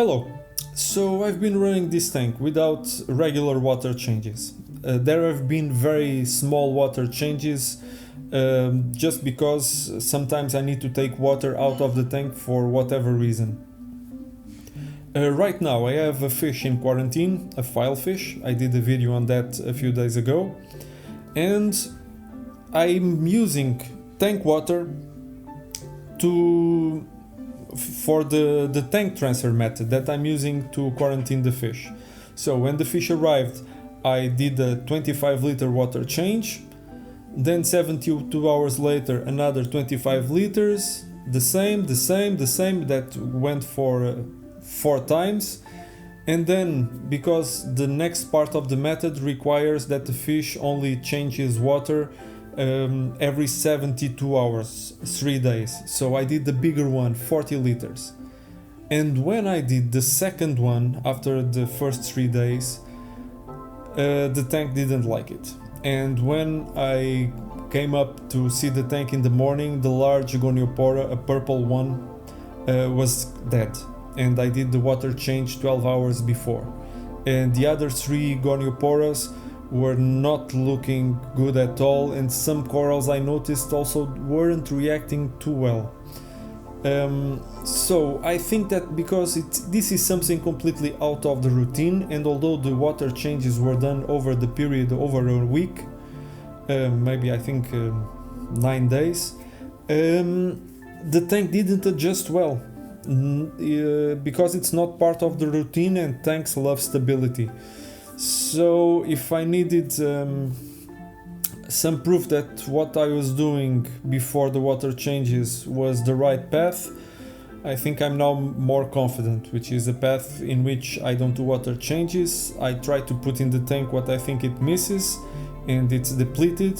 Hello. So I've been running this tank without regular water changes. There have been very small water changes just because sometimes I need to take water out of the tank for whatever reason. Right now I have a fish in quarantine, a file fish. I did a video on that a few days ago. And I'm using tank water for the tank transfer method that I'm using to quarantine the fish. So when the fish arrived, I did a 25-liter water change, then 72 hours later another 25 liters, the same, that went for 4 times. And then, because the next part of the method requires that the fish only changes water every 72 hours, 3 days. So I did the bigger one, 40 liters. And when I did the second one, after the first 3 days, the tank didn't like it. And when I came up to see the tank in the morning, the large Goniopora, a purple one, was dead. And I did the water change 12 hours before. And the other 3 Gonioporas were not looking good at all, and some corals I noticed also weren't reacting too well. So I think that because this is something completely out of the routine, and although the water changes were done over the period over a week, maybe I think 9 days, the tank didn't adjust well because it's not part of the routine, and tanks love stability. So if I needed some proof that what I was doing before the water changes was the right path, I think I'm now more confident, which is a path in which I don't do water changes. I try to put in the tank what I think it misses and it's depleted,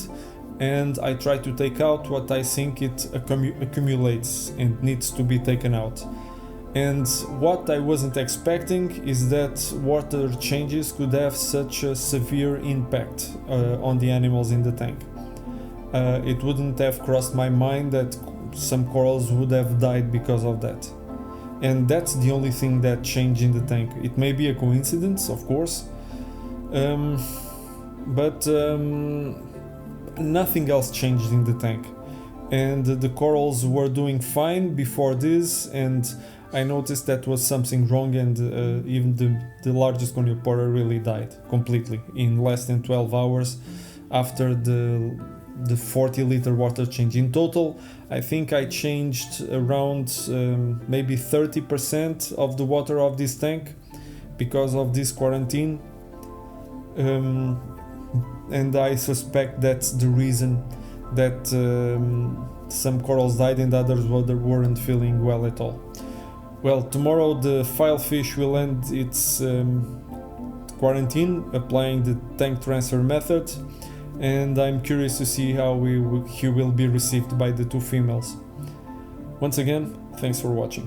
and I try to take out what I think it accumulates and needs to be taken out. And what I wasn't expecting is that water changes could have such a severe impact on the animals in the tank. It wouldn't have crossed my mind that some corals would have died because of that. And that's the only thing that changed in the tank. It may be a coincidence, of course, but nothing else changed in the tank. And the corals were doing fine before this, and I noticed that was something wrong, and even the largest Goniopora really died completely in less than 12 hours after the 40-liter water change. In total, I think I changed around maybe 30% of the water of this tank because of this quarantine, and I suspect that's the reason that some corals died and others weren't feeling well at all. Well, tomorrow the file fish will end its quarantine, applying the tank transfer method, and I'm curious to see how he will be received by the 2 females. Once again, thanks for watching.